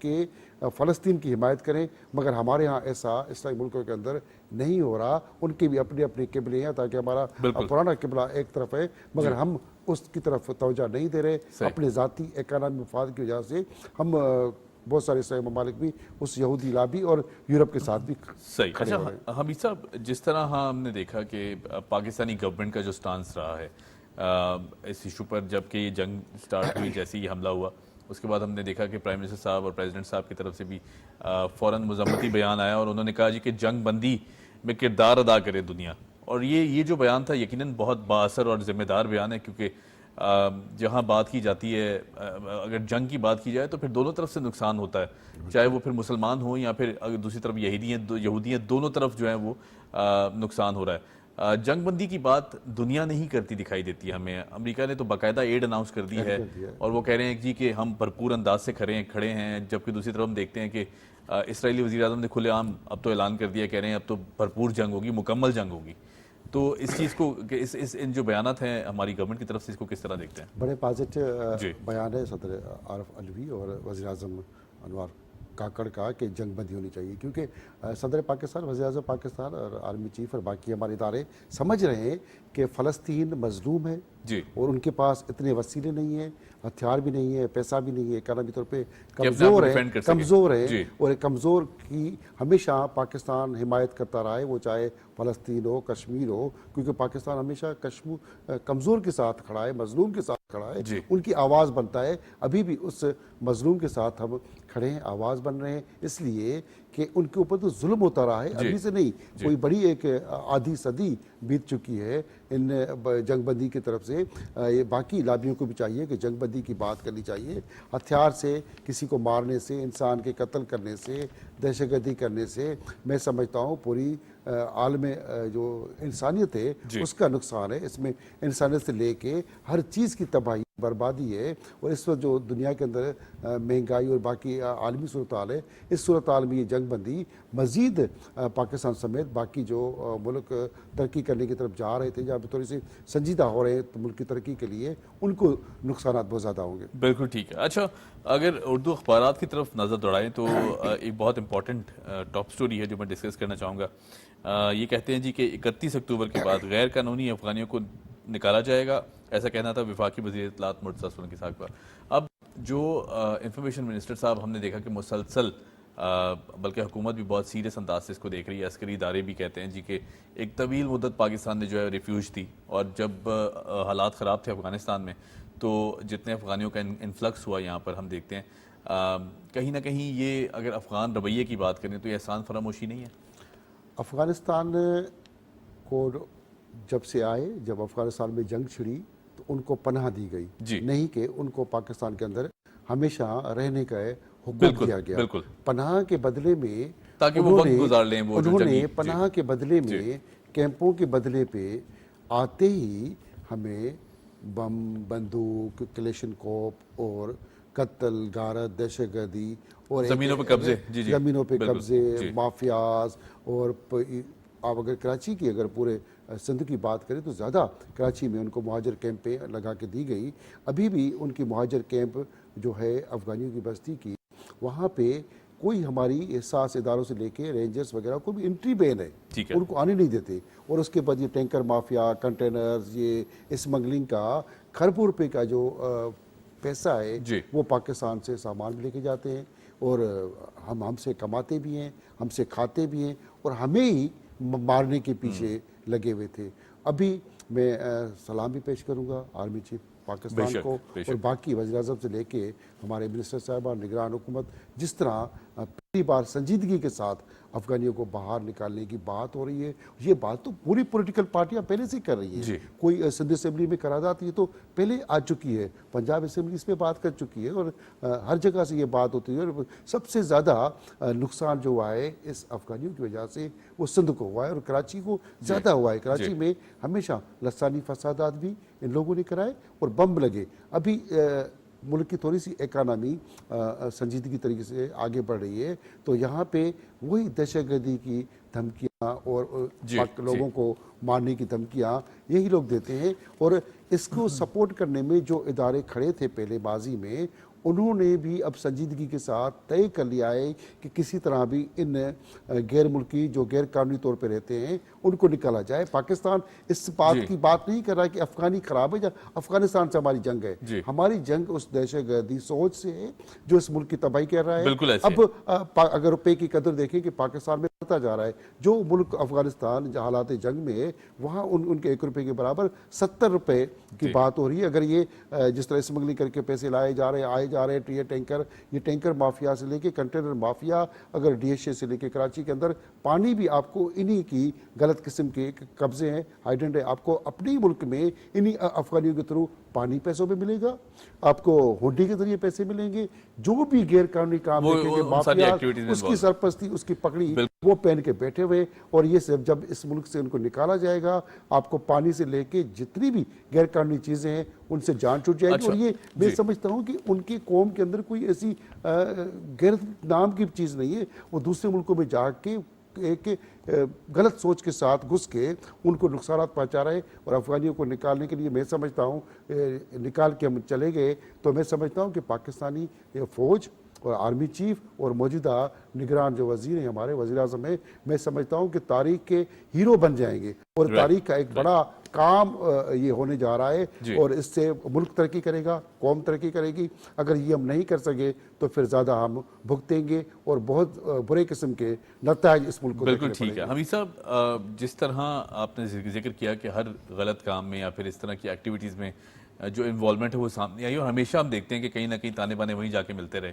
کہ فلسطین کی حمایت کریں، مگر ہمارے ہاں ایسا اسلامی ملکوں کے اندر نہیں ہو رہا. ان کے بھی اپنے اپنے قبلے ہیں، تاکہ ہمارا پرانا قبلہ ایک طرف ہے مگر ہم اس کی طرف توجہ نہیں دے رہے. اپنے ذاتی اکانومی مفاد کی وجہ سے ہم بہت سارے اسلامی ممالک بھی اس یہودی لابی اور یورپ کے ساتھ بھی صحیح. کھڑے ہو رہے ہیں. اچھا حمید صاحب، جس طرح ہم نے دیکھا کہ پاکستانی گورنمنٹ کا جو سٹانس رہا ہے اس ایشو پر، جب کہ یہ جنگ سٹارٹ ہوئی، جیسے یہ حملہ ہوا، اس کے بعد ہم نے دیکھا کہ پرائم منسٹر صاحب اور پریزیڈنٹ صاحب کی طرف سے بھی فوراً مذمتی بیان آیا، اور انہوں نے کہا جی کہ جنگ بندی میں کردار ادا کرے دنیا. اور یہ جو بیان تھا یقیناً بہت بااثر اور ذمہ دار بیان ہے، کیونکہ جہاں بات کی جاتی ہے، اگر جنگ کی بات کی جائے تو پھر دونوں طرف سے نقصان ہوتا ہے، چاہے وہ پھر مسلمان ہوں یا پھر اگر دوسری طرف یہودی ہیں، دونوں طرف جو ہے وہ نقصان ہو رہا ہے. جنگ بندی کی بات دنیا نہیں کرتی دکھائی دیتی ہے ہمیں. امریکہ نے تو باقاعدہ ایڈ اناؤنس کر دی ہے اور وہ کہہ رہے ہیں جی کہ ہم بھرپور انداز سے کھڑے ہیں، جبکہ دوسری طرف ہم دیکھتے ہیں کہ اسرائیلی وزیر اعظم نے کھلے عام اب تو اعلان کر دیا، کہہ رہے ہیں اب تو بھرپور جنگ ہوگی، مکمل جنگ ہوگی. تو اس چیز کو ان جو بیانات ہیں ہماری گورنمنٹ کی طرف سے، اس کو کس طرح دیکھتے ہیں؟ بڑے پازیٹیو بیان ہے صدر عارف علوی اور وزیر اعظم انوار کاکڑ کا کہ جنگ بندی ہونی چاہیے، کیونکہ صدر پاکستان، وزیر اعظم پاکستان اور آرمی چیف اور باقی ہمارے ادارے سمجھ رہے ہیں کہ فلسطین مظلوم ہے اور ان کے پاس اتنے وسیلے نہیں ہیں، ہتھیار بھی نہیں ہے، پیسہ بھی نہیں ہے، اکانومی طور پہ کمزور ہے اور کمزور کی ہمیشہ پاکستان حمایت کرتا رہا ہے، وہ چاہے فلسطین ہو، کشمیر ہو، کیونکہ پاکستان ہمیشہ کمزور کے ساتھ کھڑا ہے، مظلوم کے ساتھ کھڑا ہے، ان کی آواز بنتا ہے. ابھی بھی اس مظلوم کے ساتھ ہم کھڑے ہیں، آواز بن رہے ہیں، اس لیے کہ ان کے اوپر تو ظلم ہوتا رہا ہے، ابھی سے نہیں، کوئی بڑی ایک آدھی صدی بیت چکی ہے ان جنگ بندی کی طرف سے. باقی لابیوں کو بھی چاہیے کہ جنگ بندی کی بات کرنی چاہیے. ہتھیار سے کسی کو مارنے سے، انسان کے قتل کرنے سے، دہشت گردی کرنے سے میں سمجھتا ہوں پوری عالم جو انسانیت ہے اس کا نقصان ہے. اس میں انسانیت سے لے کے ہر چیز کی تباہی، بربادی ہے. اور اس وقت جو دنیا کے اندر مہنگائی اور باقی عالمی صورتحال ہے، اس صورتحال میں یہ جنگ بندی مزید پاکستان سمیت باقی جو ملک ترقی کرنے کی طرف جا رہے تھے، جہاں پہ تھوڑی سی سنجیدہ ہو رہے ہیں ملک کی ترقی کے لیے، ان کو نقصانات بہت زیادہ ہوں گے. بالکل ٹھیک ہے. اچھا، اگر اردو اخبارات کی طرف نظر دوڑائیں تو ایک بہت امپورٹنٹ ٹاپ سٹوری ہے جو میں ڈسکس کرنا چاہوں گا. یہ کہتے ہیں جی کہ 31 اکتوبر کے بعد غیر قانونی افغانیوں کو نکالا جائے گا، ایسا کہنا تھا وفاقی وزیر اطلاعات مرتضیٰ سولنکی صاحب کا. اب جو انفارمیشن منسٹر صاحب ہم نے دیکھا کہ مسلسل، بلکہ حکومت بھی بہت سیریس انداز سے اس کو دیکھ رہی ہے، عسکری ادارے بھی کہتے ہیں جی کہ ایک طویل مدت پاکستان نے جو ہے ریفیوج تھی، اور جب حالات خراب تھے افغانستان میں تو جتنے افغانیوں کا انفلکس ہوا یہاں پر، ہم دیکھتے ہیں کہیں نہ کہیں یہ اگر افغان رویے کی بات کریں تو یہ احسان فراموشی نہیں ہے. افغانستان کو جب سے آئے، جب افغانستان میں جنگ چھڑی تو ان کو پناہ دی گئی، نہیں کہ ان کو پاکستان کے اندر ہمیشہ رہنے کا حکم دیا گیا. پناہ کے بدلے میں انہوں نے پناہ کے بدلے میں، کیمپوں کے بدلے پہ آتے ہی ہمیں بم، بندوق، کلیشن کوپ اور قتل، غارت، دہشت گردی اور زمینوں پہ قبضے، مافیاز. اور آپ اگر کراچی کی، اگر پورے سندھ کی بات کریں تو زیادہ کراچی میں ان کو مہاجر کیمپ پہ لگا کے دی گئی. ابھی بھی ان کی مہاجر کیمپ جو ہے افغانیوں کی بستی کی، وہاں پہ کوئی ہماری احساس اداروں سے لے کے رینجرز وغیرہ کو بھی انٹری بین ہے، ان کو آنے نہیں دیتے. اور اس کے بعد یہ ٹینکر مافیا، کنٹینرز، یہ اسمگلنگ کا کھربوں روپے کا جو پیسہ ہے وہ پاکستان سے سامان بھی لے کے جاتے ہیں، اور ہم سے کماتے بھی ہیں، ہم سے کھاتے بھی ہیں، اور ہمیں ہی مارنے کے پیچھے لگے ہوئے تھے. ابھی میں سلام بھی پیش کروں گا آرمی چیف پاکستان کو اور باقی وزیر اعظم سے لے کے ہمارے منسٹر صاحبان، نگران حکومت، جس طرح پہلی بار سنجیدگی کے ساتھ افغانیوں کو باہر نکالنے کی بات ہو رہی ہے. یہ بات تو پوری پولیٹیکل پارٹیاں پہلے سے کر رہی ہیں. کوئی سندھ اسمبلی میں قرارداد یہ تو پہلے آ چکی ہے، پنجاب اسمبلی اس پہ بات کر چکی ہے، اور ہر جگہ سے یہ بات ہوتی ہے. اور سب سے زیادہ نقصان جو ہوا ہے اس افغانیوں کی وجہ سے وہ سندھ کو ہوا ہے، اور کراچی کو زیادہ ہوا ہے. کراچی میں ہمیشہ لسانی فسادات بھی ان لوگوں نے کرائے اور بم لگے. ابھی ملک کی تھوڑی سی اکانومی سنجیدگی طریقے سے آگے بڑھ رہی ہے، تو یہاں پہ وہی دہشت گردی کی دھمکیاں اور لوگوں کو مارنے کی دھمکیاں یہی لوگ دیتے ہیں. اور اس کو سپورٹ کرنے میں جو ادارے کھڑے تھے پہلے بازی میں، انہوں نے بھی اب سنجیدگی کے ساتھ طے کر لیا ہے کہ کسی طرح بھی ان غیر ملکی جو غیر قانونی طور پہ رہتے ہیں ان کو نکالا جائے. پاکستان اس بات کی بات نہیں کر رہا کہ افغانی خراب ہے یا افغانستان سے ہماری جنگ ہے. ہماری جنگ اس دہشت گردی سوچ سے ہے جو اس ملک کی تباہی کر رہا ہے. اب اگر روپے کی قدر دیکھیں کہ پاکستان میں بڑھتا جا رہا ہے, جو ملک افغانستان حالات جنگ میں ہے وہاں ان کے 1 روپے کے برابر 70 روپے کی بات ہو رہی ہے. اگر یہ جس طرح اسمگلنگ کر کے پیسے لائے جا رہے ہیں آئے جا رہے ہیں, یہ ٹینکر مافیا سے لے کے کنٹینر مافیا, اگر ڈی ایش اے سے لے کے کراچی کے اندر پانی بھی آپ کو انہی کی غلط قسم کے قبضے ہیں, ہائیڈنٹ ہے. آپ کو اپنے ملک میں انہی افغانیوں کے تھرو پانی پیسوں پہ ملے گا, آپ کو ہونڈی کے ذریعے پیسے ملیں گے. جو بھی غیر قانونی کام دیکھیں گے مافیا اس کی سرپرستی اس کی پکڑی وہ پہن کے بیٹھے ہوئے. اور یہ صرف جب اس ملک سے ان کو نکالا جائے گا آپ کو پانی سے لے کے جتنی بھی غیر قانونی چیزیں ہیں ان سے جان چھوٹ جائے گی. اور یہ میں سمجھتا ہوں کہ ان کی قوم کے اندر کوئی ایسی غیرت نام کی چیز نہیں ہے. وہ دوسرے ملکوں میں جا کے ایک غلط سوچ کے ساتھ گھس کے ان کو نقصانات پہنچا رہے ہیں. اور افغانیوں کو نکالنے کے لیے میں سمجھتا ہوں نکال کے ہم چلے گئے تو میں سمجھتا ہوں کہ پاکستانی فوج اور آرمی چیف اور موجودہ نگران جو وزیر ہیں ہمارے وزیر اعظم ہیں, میں سمجھتا ہوں کہ تاریخ کے ہیرو بن جائیں گے اور تاریخ کا ایک بڑا کام یہ ہونے جا رہا ہے. اور اس سے ملک ترقی کرے گا, قوم ترقی کرے گی. اگر یہ ہم نہیں کر سکے تو پھر زیادہ ہم بھگتیں گے اور بہت برے قسم کے نتائج اس ملک کو دیکھنے پڑیں گے. بالکل ٹھیک ہے. حمید صاحب, جس طرح آپ نے ذکر کیا کہ ہر غلط کام میں یا پھر اس طرح کی ایکٹیویٹیز میں جو انوالومنٹ ہے وہ سامنے آئی, اور ہمیشہ ہم دیکھتے ہیں کہ کہیں نہ کہیں تانے بانے وہیں جا کے ملتے رہے.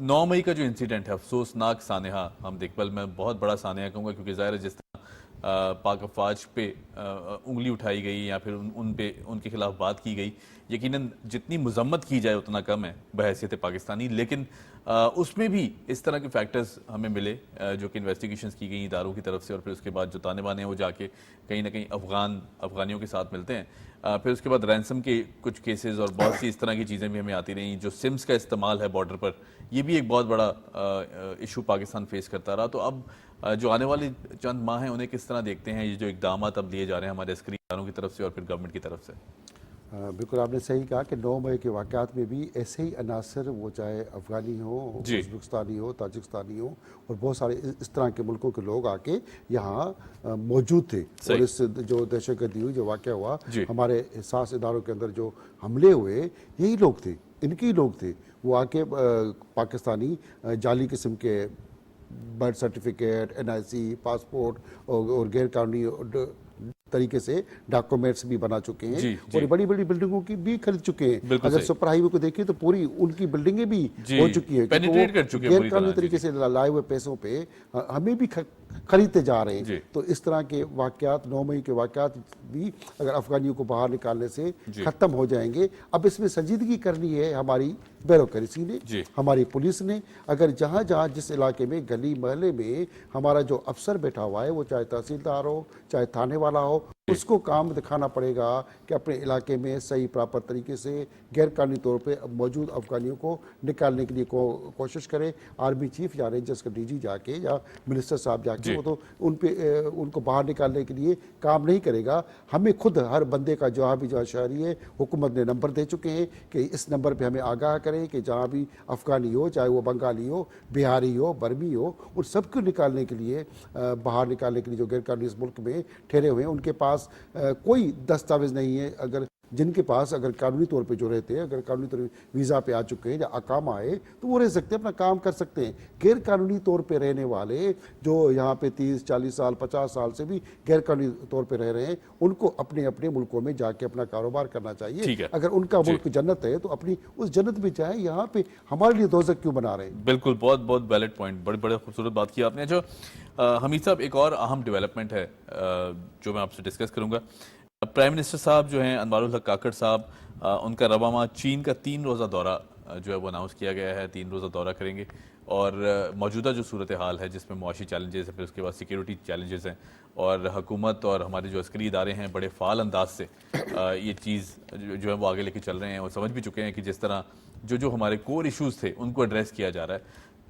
9 مئی کا جو انسیڈنٹ ہے, افسوسناک سانحہ, ہم دیکھ میں بہت بڑا سانحہ کہوں گا کیونکہ ظاہر ہے جس طرح پاک افواج پہ انگلی اٹھائی گئی یا پھر ان کے خلاف بات کی گئی, یقیناً جتنی مذمت کی جائے اتنا کم ہے بحیثیت پاکستانی. لیکن اس میں بھی اس طرح کے فیکٹرز ہمیں ملے جو کہ انویسٹیگیشنز کی گئی اداروں کی طرف سے, اور پھر اس کے بعد جو تانے بانے ہیں وہ جا کے کہیں نہ کہیں افغانیوں کے ساتھ ملتے ہیں. پھر اس کے بعد رینسم کے کچھ کیسز اور بہت سی اس طرح کی چیزیں بھی ہمیں آتی رہیں. جو سمز کا استعمال ہے بارڈر پر, یہ بھی ایک بہت بڑا ایشو پاکستان فیس کرتا رہا. تو اب جو آنے والے چند ماہ ہیں انہیں کس طرح دیکھتے ہیں, یہ جو اقدامات اب لیے جا رہے ہیں ہمارے عسکری اداروں کی طرف سے اور پھر گورنمنٹ کی طرف سے؟ بالکل آپ نے صحیح کہا کہ 9 مئی کے واقعات میں بھی ایسے ہی عناصر, وہ چاہے افغانی ہو, ازبکستانی ہو, تاجکستانی ہو, اور بہت سارے اس طرح کے ملکوں کے لوگ آ کے یہاں موجود تھے. اور اس جو دہشت گردی ہوئی, جو واقعہ ہوا, ہمارے حساس اداروں کے اندر جو حملے ہوئے, یہی لوگ تھے, ان کے ہی لوگ تھے. وہ آ کے پاکستانی جعلی قسم کے برتھ سرٹیفکیٹ, NIC, پاسپورٹ اور غیر قانونی طریقے سے ڈاکومنٹس بھی بنا چکے ہیں, اور بڑی بڑی بلڈنگوں کی بھی خرید چکے ہیں. اگر سپر ہائی وے کو دیکھیں تو پوری ان کی بلڈنگیں بھی ہو چکی ہیں, غیر قانونی طریقے سے لائے ہوئے پیسوں پہ ہمیں بھی خریدتے جا رہے ہیں. تو اس طرح کے واقعات, 9 مئی کے واقعات بھی اگر افغانیوں کو باہر نکالنے سے ختم ہو جائیں گے. اب اس میں سنجیدگی کرنی ہے ہماری بیوروکریسی نے, ہماری پولیس نے. اگر جہاں جہاں جس علاقے میں گلی محلے میں ہمارا جو افسر بیٹھا ہوا ہے, وہ چاہے تحصیلدار ہو چاہے تھانے والا ہو, اس کو کام دکھانا پڑے گا کہ اپنے علاقے میں صحیح پراپر طریقے سے غیر قانونی طور پہ موجود افغانیوں کو نکالنے کے لیے کوشش کرے. آرمی چیف یا رینجرز کا DG جا کے یا منسٹر صاحب جا کے وہ تو ان کو باہر نکالنے کے لیے کام نہیں کرے گا. ہمیں خود ہر بندے کا جہاں بھی جہاں شہری ہے, حکومت نے نمبر دے چکے ہیں کہ اس نمبر پہ ہمیں آگاہ کریں کہ جہاں بھی افغانی ہو, چاہے وہ بنگالی ہو, بہاری ہو, برمی ہو, ان سب کو نکالنے کے لیے, باہر نکالنے کے لیے جو غیر قانونی اس ملک میں ٹھہرے ہوئے ہیں, ان کے پاس کوئی دستاویز نہیں ہے. اگر جن کے پاس اگر قانونی طور پہ جو رہتے ہیں, اگر قانونی طور پہ ویزا پہ آ چکے ہیں یا اقامہ آئے تو وہ رہ سکتے ہیں, اپنا کام کر سکتے ہیں. غیر قانونی طور پہ رہنے والے جو یہاں پہ 30-40 سال 50 سال سے بھی غیر قانونی طور پہ رہ رہے ہیں, ان کو اپنے اپنے ملکوں میں جا کے اپنا کاروبار کرنا چاہیے. اگر ان کا ملک جنت ہے تو اپنی اس جنت میں جائیں, یہاں پہ ہمارے لیے دوزخ کیوں بنا رہے ہیں؟ بالکل, بہت بہت ویلڈ پوائنٹ, بڑے خوبصورت بات کی آپ نے. جو حمید صاحب, ایک اور اہم ڈیولپمنٹ ہے جو میں آپ سے ڈسکس کروں گا. پرائم منسٹر صاحب جو ہیں انوار الحق کاکڑ صاحب, ان کا رواں ماہ چین کا 3 روزہ دورہ جو ہے وہ اناؤنس کیا گیا ہے. 3 روزہ دورہ کریں گے, اور موجودہ جو صورتحال ہے جس میں معاشی چیلنجز ہیں, پھر اس کے بعد سیکیورٹی چیلنجز ہیں, اور حکومت اور ہمارے جو عسکری ادارے ہیں بڑے فعال انداز سے یہ چیز جو ہے وہ آگے لے کے چل رہے ہیں, اور سمجھ بھی چکے ہیں کہ جس طرح جو ہمارے کور ایشوز تھے ان کو ایڈریس کیا جا رہا ہے.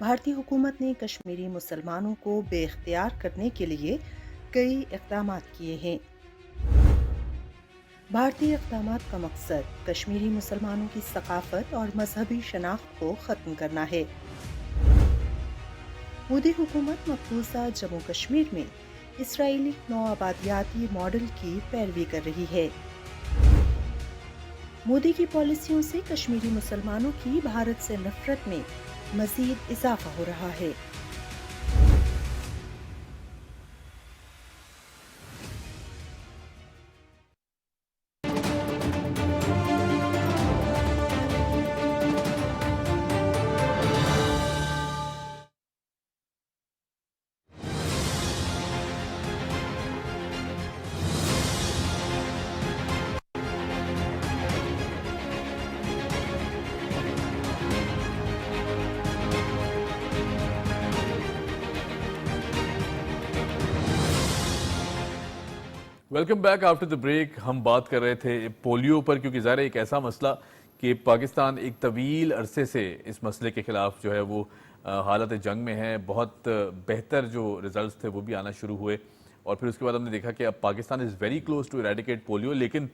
بھارتی حکومت نے کشمیری مسلمانوں کو بے اختیار کرنے کے لیے کئی اقدامات کیے ہیں۔ بھارتی اقدامات کا مقصد کشمیری مسلمانوں کی ثقافت اور مذہبی شناخت کو ختم کرنا ہے۔ مودی حکومت مقبوضہ جموں کشمیر میں اسرائیلی نوآبادیاتی ماڈل کی پیروی کر رہی ہے۔ مودی کی پالیسیوں سے کشمیری مسلمانوں کی بھارت سے نفرت میں مزید اضافہ ہو رہا ہے۔ Welcome back after the break. ہم بات کر رہے تھے پولیو پر، کیونکہ ظاہر ہے ایک ایسا مسئلہ کہ پاکستان ایک طویل عرصے سے اس مسئلے کے خلاف جو ہے وہ حالت جنگ میں ہے۔ بہت بہتر جو ریزلٹس تھے وہ بھی آنا شروع ہوئے، اور پھر اس کے بعد ہم نے دیکھا کہ اب Pakistan is very close to eradicate polio, لیکن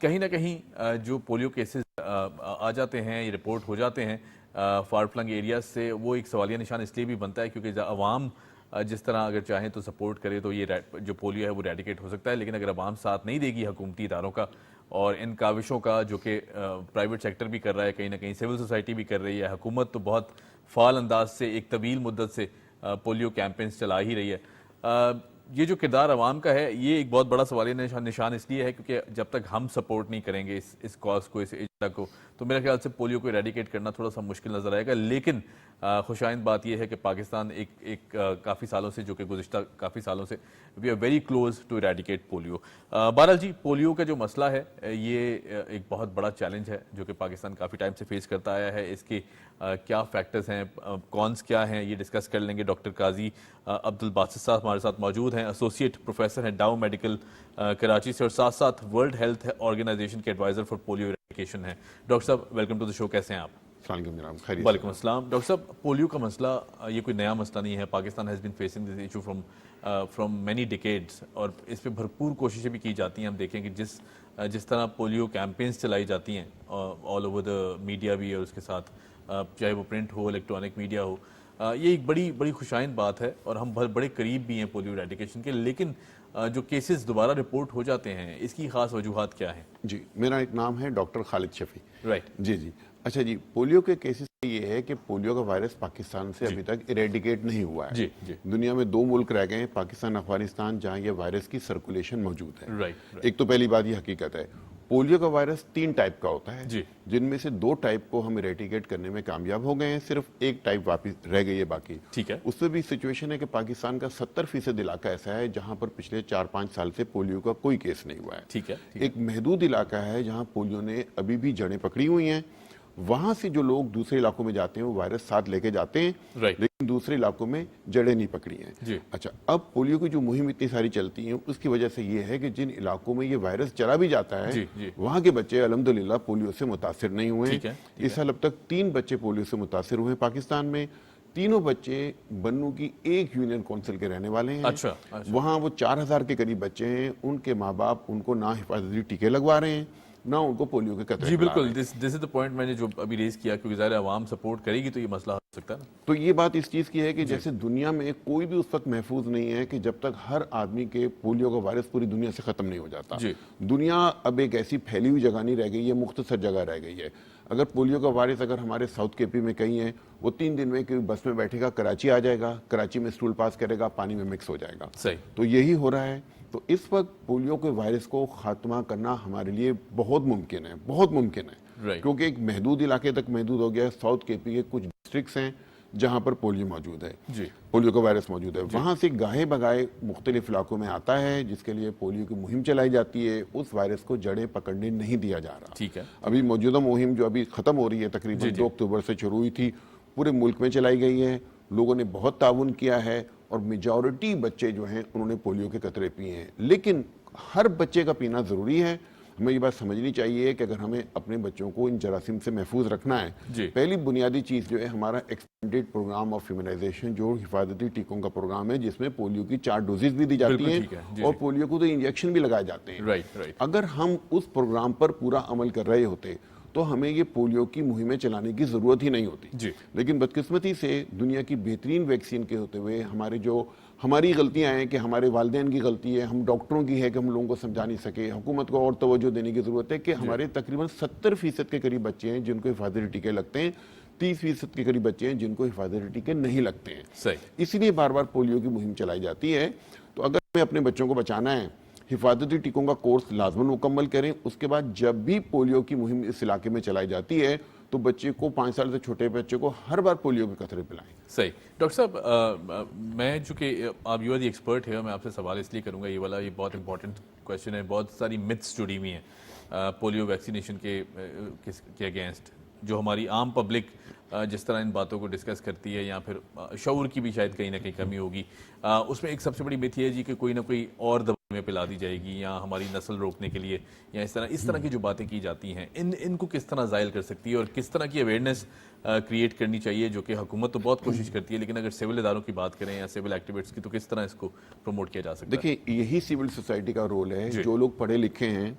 کہیں نہ کہیں جو پولیو کیسز آ جاتے ہیں، یہ رپورٹ ہو جاتے ہیں فار فلنگ ایریاز سے، وہ ایک سوالیہ نشان اس لیے بھی بنتا ہے کیونکہ عوام جس طرح اگر چاہیں تو سپورٹ کرے تو یہ جو پولیو ہے وہ ایریڈیکیٹ ہو سکتا ہے، لیکن اگر عوام ساتھ نہیں دے گی حکومتی اداروں کا اور ان کاوشوں کا جو کہ پرائیویٹ سیکٹر بھی کر رہا ہے، کہیں نہ کہیں سول سوسائٹی بھی کر رہی ہے، حکومت تو بہت فعال انداز سے ایک طویل مدت سے پولیو کیمپینز چلا ہی رہی ہے۔ یہ جو کردار عوام کا ہے یہ ایک بہت بڑا سوالیہ نشان اس لیے ہے کیونکہ جب تک ہم سپورٹ نہیں کریں گے اس کاز کو، اس اجرا کو، تو میرے خیال سے پولیو کو ایریڈیکیٹ کرنا تھوڑا سا مشکل نظر آئے گا۔ لیکن خوشائند بات یہ ہے کہ پاکستان ایک کافی سالوں سے، جو کہ گزشتہ کافی سالوں سے we are very close to eradicate polio. بہرحال جی، پولیو کا جو مسئلہ ہے یہ ایک بہت بڑا چیلنج ہے جو کہ پاکستان کافی ٹائم سے فیس کرتا آیا ہے۔ اس کے کیا فیکٹرز ہیں، کونس کیا ہیں، یہ ڈسکس کر لیں گے۔ ڈاکٹر قاضی عبد الباسط صاحب ہمارے ساتھ موجود ہیں، ایسوسیٹ پروفیسر ہیں ڈاؤ میڈیکل کراچی سے، اور ساتھ ساتھ ورلڈ ہیلتھ آرگنائزیشن کے ایڈوائزر فار پولیو ایریڈیکیشن ہیں۔ ڈاکٹر صاحب ویلکم ٹو دی شو، کیسے ہیں آپ؟ السلام علیکم جناب، خیریت؟ وعلیکم السلام۔ ڈاکٹر صاحب، پولیو کا مسئلہ یہ کوئی نیا مسئلہ نہیں ہے، Pakistan has been facing this issue from many decades, اور اس پہ بھرپور کوششیں بھی کی جاتی ہیں۔ ہم دیکھیں کہ جس طرح پولیو کیمپینز چلائی جاتی ہیں آل اوور دا میڈیا بھی، اور اس کے ساتھ چاہے وہ پرنٹ ہو، الیکٹرانک میڈیا ہو، یہ ایک بڑی خوشائند بات ہے، اور ہم بہت بڑے قریب بھی ہیں پولیو ایریڈیکیشن کے، لیکن جو کیسز دوبارہ رپورٹ ہو جاتے ہیں اس کی خاص وجوہات کیا ہیں؟ جی، میرا ایک نام ہے ڈاکٹر خالد شفیع۔ رائٹ۔ جی اچھا جی، پولیو کے کیسز یہ ہے کہ پولیو کا وائرس پاکستان سے ابھی تک ایریڈیکیٹ نہیں ہوا ہے۔ جی جی، دنیا میں 2 ملک رہ گئے ہیں، پاکستان، افغانستان، جہاں یہ وائرس کی سرکولیشن موجود ہے۔ رائٹ۔ ایک تو پہلی بات یہ حقیقت ہے، پولیو کا وائرس 3 ٹائپ کا ہوتا ہے، جی، جن میں سے 2 ٹائپ کو ہم ایریڈیکیٹ کرنے میں کامیاب ہو گئے ہیں، صرف ایک ٹائپ واپس رہ گئی ہے باقی۔ ٹھیک ہے۔ اس سے بھی سچویشن ہے کہ پاکستان کا 70% علاقہ ایسا ہے جہاں پر پچھلے 4-5 سال سے پولیو کا کوئی کیس نہیں ہوا ہے۔ ٹھیک ہے۔ ایک محدود علاقہ ہے جہاں پولیو نے ابھی بھی جڑیں پکڑی ہوئی ہیں، وہاں سے جو لوگ دوسرے علاقوں میں جاتے ہیں وہ وائرس ساتھ لے کے جاتے ہیں، لیکن دوسرے علاقوں میں جڑیں نہیں پکڑی ہیں۔ جی۔ اچھا، اب پولیو کی جو مہم اتنی ساری چلتی ہیں اس کی وجہ سے یہ ہے کہ جن علاقوں میں یہ وائرس چلا بھی جاتا ہے وہاں کے بچے الحمدللہ پولیو سے متاثر نہیں ہوئے ہیں۔ اس سال اب تک 3 بچے پولیو سے متاثر ہوئے ہیں پاکستان میں۔ تینوں بچے بنو کی ایک یونین کونسل کے رہنے والے ہیں۔ اچھا۔ وہاں وہ 4000 کے قریب بچے ہیں، ان کے ماں باپ ان کو نہ حفاظتی ٹیکے لگوا رہے ہیں، نہ ان کو پولیو کے قطرے۔ جی بالکل، دس از دا پوائنٹ میں نے جو ابھی ریز کیا، کیونکہ ظاہر عوام سپورٹ کرے گی تو یہ مسئلہ ہو سکتا ہے نا۔ تو یہ بات اس چیز کی ہے کہ جیسے دنیا میں کوئی بھی اس وقت محفوظ نہیں ہے کہ جب تک ہر آدمی کے پولیو کا وائرس پوری دنیا سے ختم نہیں ہو جاتا۔ دنیا اب ایک ایسی پھیلی ہوئی جگہ نہیں رہ گئی ہے، مختصر جگہ رہ گئی ہے۔ اگر پولیو کا وائرس اگر ہمارے ساؤتھ کے پی میں کہیں ہے، وہ 3 دن میں کوئی بس میں بیٹھے گا، کراچی آ جائے گا، کراچی میں اسٹول پاس کرے گا، پانی میں مکس ہو جائے گا۔ صحیح۔ تو یہی ہو رہا ہے۔ تو اس وقت پولیو کے وائرس کو خاتمہ کرنا ہمارے لیے بہت ممکن ہے، بہت ممکن ہے، کیونکہ ایک محدود علاقے تک محدود ہو گیا ہے۔ ساؤتھ کے پی کے کچھ ڈسٹرکٹس ہیں جہاں پر پولیو موجود ہے، پولیو کا وائرس موجود ہے، وہاں سے گاہے بگائے مختلف علاقوں میں آتا ہے، جس کے لیے پولیو کی مہم چلائی جاتی ہے۔ اس وائرس کو جڑیں پکڑنے نہیں دیا جا رہا۔ ٹھیک ہے۔ ابھی موجودہ مہم جو ابھی ختم ہو رہی ہے، تقریباً 2 اکتوبر سے شروع ہوئی تھی، پورے ملک میں چلائی گئی ہے، لوگوں نے بہت تعاون کیا ہے، اور میجورٹی بچے جو ہیں انہوں نے پولیو کے قطرے پیے ہیں۔ لیکن ہر بچے کا پینا ضروری ہے۔ ہمیں یہ بات سمجھنی چاہیے کہ اگر ہمیں اپنے بچوں کو ان جراثیم سے محفوظ رکھنا جی۔ ہے، پہلی بنیادی چیز جو ہے ہمارا ایکسٹینڈیڈ پروگرام آف امیونائزیشن، جو حفاظتی ٹیکوں کا پروگرام ہے، جس میں پولیو کی 4 ڈوزز بھی دی جاتی ہیں ٹھیک ہے، جی اور جی۔ پولیو کو تو انجیکشن بھی لگائے جاتے ہیں۔ رائٹ رائٹ، اگر ہم اس پروگرام پر پورا عمل کر رہے ہوتے تو ہمیں یہ پولیو کی مہمیں چلانے کی ضرورت ہی نہیں ہوتی۔ جی۔ لیکن بدقسمتی سے دنیا کی بہترین ویکسین کے ہوتے ہوئے ہماری غلطیاں ہیں کہ ہمارے والدین کی غلطی ہے، ہم ڈاکٹروں کی ہے کہ ہم لوگوں کو سمجھا نہیں سکے۔ حکومت کو اور توجہ دینے کی ضرورت ہے کہ ہمارے تقریباً 70% کے قریب بچے ہیں جن کو حفاظتی ٹیکے لگتے ہیں، 30% کے قریب بچے ہیں جن کو حفاظتی ٹیکے نہیں لگتے ہیں۔ صحیح۔ اسی لیے بار بار پولیو کی مہم چلائی جاتی ہے۔ تو اگر ہمیں اپنے بچوں کو بچانا ہے، حفاظتی ٹیکوں کا کورس لازماً مکمل کریں۔ اس کے بعد جب بھی پولیو کی مہم اس علاقے میں چلائی جاتی ہے تو بچے کو 5 سال سے چھوٹے بچے کو ہر بار پولیو کے قطرے پلائیں۔ صحیح۔ ڈاکٹر صاحب، میں چونکہ آپ یو آر دی ایکسپرٹ ہے، میں آپ سے سوال اس لیے کروں گا، یہ بہت امپورٹنٹ کویشچن ہے۔ بہت ساری متس جڑی ہوئی ہیں پولیو ویکسینیشن کے اگینسٹ، جو ہماری عام پبلک جس طرح ان باتوں کو ڈسکس کرتی ہے، یا پھر شعور کی بھی شاید کہیں نہ کہیں کمی ہوگی۔ اس میں ایک سب سے بڑی بات یہ ہے جی کہ کوئی نہ کوئی اور دوا میں پلا دی جائے گی، یا ہماری نسل روکنے کے لیے، یا اس طرح کی جو باتیں کی جاتی ہیں، ان کو کس طرح زائل کر سکتی ہے، اور کس طرح کی اویئرنیس کریٹ کرنی چاہیے، جو کہ حکومت تو بہت کوشش کرتی ہے، لیکن اگر سول اداروں کی بات کریں یا سول ایکٹیوسٹ کی، تو کس طرح اس کو پروموٹ کیا جا سکتا ہے؟ دیکھیں، یہی سول سوسائٹی کا رول ہے۔ جو لوگ پڑھے لکھے ہیں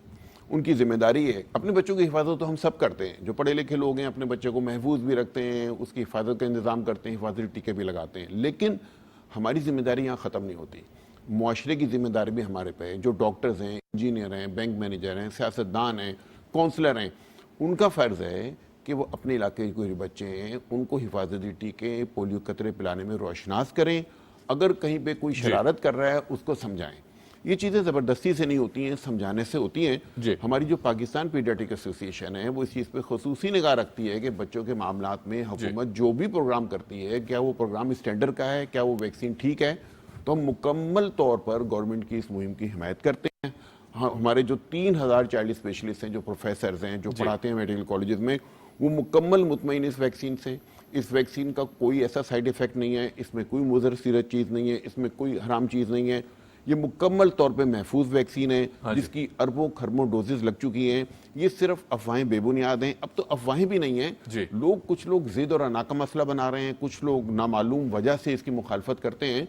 ان کی ذمہ داری ہے، اپنے بچوں کی حفاظت تو ہم سب کرتے ہیں، جو پڑھے لکھے لوگ ہیں اپنے بچے کو محفوظ بھی رکھتے ہیں، اس کی حفاظت کا انتظام کرتے ہیں، حفاظتی ٹیکے بھی لگاتے ہیں، لیکن ہماری ذمہ داری یہاں ختم نہیں ہوتی۔ معاشرے کی ذمہ داری بھی ہمارے پہ ہے۔ جو ڈاکٹرز ہیں، انجینئر ہیں، بینک مینیجر ہیں، سیاستدان ہیں، کونسلر ہیں، ان کا فرض ہے کہ وہ اپنے علاقے کے کوئی بچے ہیں ان کو حفاظتی ٹیکے، پولیو قطرے پلانے میں روشناس کریں۔ اگر کہیں پہ کوئی شرارت کر رہا ہے اس کو سمجھائیں۔ یہ چیزیں زبردستی سے نہیں ہوتی ہیں، سمجھانے سے ہوتی ہیں۔ ہماری جو پاکستان پیڈیاٹرک ایسوسی ایشن ہے وہ اس چیز پہ خصوصی نگاہ رکھتی ہے کہ بچوں کے معاملات میں حکومت جو بھی پروگرام کرتی ہے، کیا وہ پروگرام اسٹینڈرڈ کا ہے، کیا وہ ویکسین ٹھیک ہے۔ تو ہم مکمل طور پر گورنمنٹ کی اس مہم کی حمایت کرتے ہیں۔ ہمارے جو 3000 چائلڈ اسپیشلسٹ ہیں، جو پروفیسرز ہیں، جو پڑھاتے ہیں میڈیکل کالجز میں، وہ مکمل مطمئن اس ویکسین سے۔ اس ویکسین کا کوئی ایسا سائیڈ ایفیکٹ نہیں ہے، اس میں کوئی مضر سیرت چیز نہیں ہے، اس میں کوئی حرام چیز نہیں ہے۔ یہ مکمل طور پہ محفوظ ویکسین ہے جس کی اربوں خربوں ڈوزز لگ چکی ہیں۔ یہ صرف افواہیں بے بنیاد ہیں۔ اب تو افواہیں بھی نہیں ہیں، کچھ لوگ ضد اور انا کا مسئلہ بنا رہے ہیں، کچھ لوگ نامعلوم وجہ سے اس کی مخالفت کرتے ہیں۔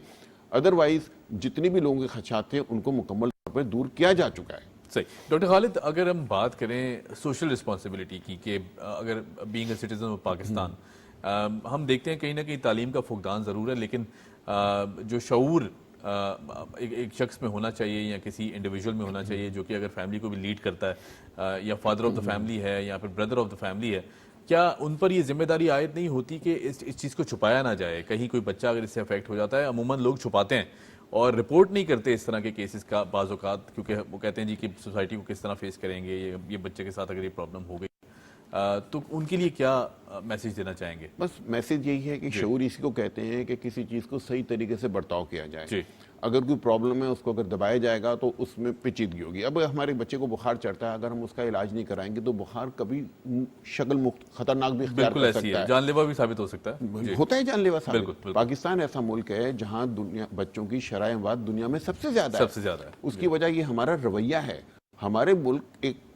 ادروائز جتنی بھی لوگوں کے خدشات تھے ان کو مکمل طور پر دور کیا جا چکا ہے۔ صحیح۔ ڈاکٹر خالد، اگر ہم بات کریں سوشل رسپانسبلٹی کی، کہ اگر being a citizen of Pakistan, ہم دیکھتے ہیں کہیں نہ کہیں تعلیم کا فقدان ضرور ہے، لیکن جو شعور ایک شخص میں ہونا چاہیے یا کسی انڈیویجول میں ہونا چاہیے، جو کہ اگر فیملی کو بھی لیڈ کرتا ہے، یا فادر آف دا فیملی ہے یا پھر بردر آف دا فیملی ہے، کیا ان پر یہ ذمہ داری عائد نہیں ہوتی کہ اس چیز کو چھپایا نہ جائے؟ کہیں کوئی بچہ اگر اس سے افیکٹ ہو جاتا ہے، عموماً لوگ چھپاتے ہیں اور رپورٹ نہیں کرتے اس طرح کے کیسز کا بعض اوقات، کیونکہ وہ کہتے ہیں جی کہ سوسائٹی کو کس طرح فیس کریں گے یہ بچے کے ساتھ اگر یہ پرابلم ہو گئی، تو ان کے لیے کیا میسیج دینا چاہیں گے؟ بس میسیج یہی ہے کہ شعور اسی کو کہتے ہیں کہ کسی چیز کو صحیح طریقے سے برتاؤ کیا جائے۔ اگر کوئی پرابلم ہے اس کو اگر دبایا جائے گا تو اس میں پیچیدگی ہوگی۔ اب ہمارے بچے کو بخار چڑھتا ہے، اگر ہم اس کا علاج نہیں کرائیں گے تو بخار کبھی شکل خطرناک بھی اختیار کر سکتا ہے، جان لیوا بھی ثابت ہو سکتا ہے۔ ہوتا ہے جان لیوا ثابت۔ پاکستان ایسا ملک ہے جہاں بچوں کی شرح اموات دنیا میں سب سے زیادہ ہے۔ اس کی وجہ یہ ہمارا رویہ ہے۔ ہمارے ملک ایک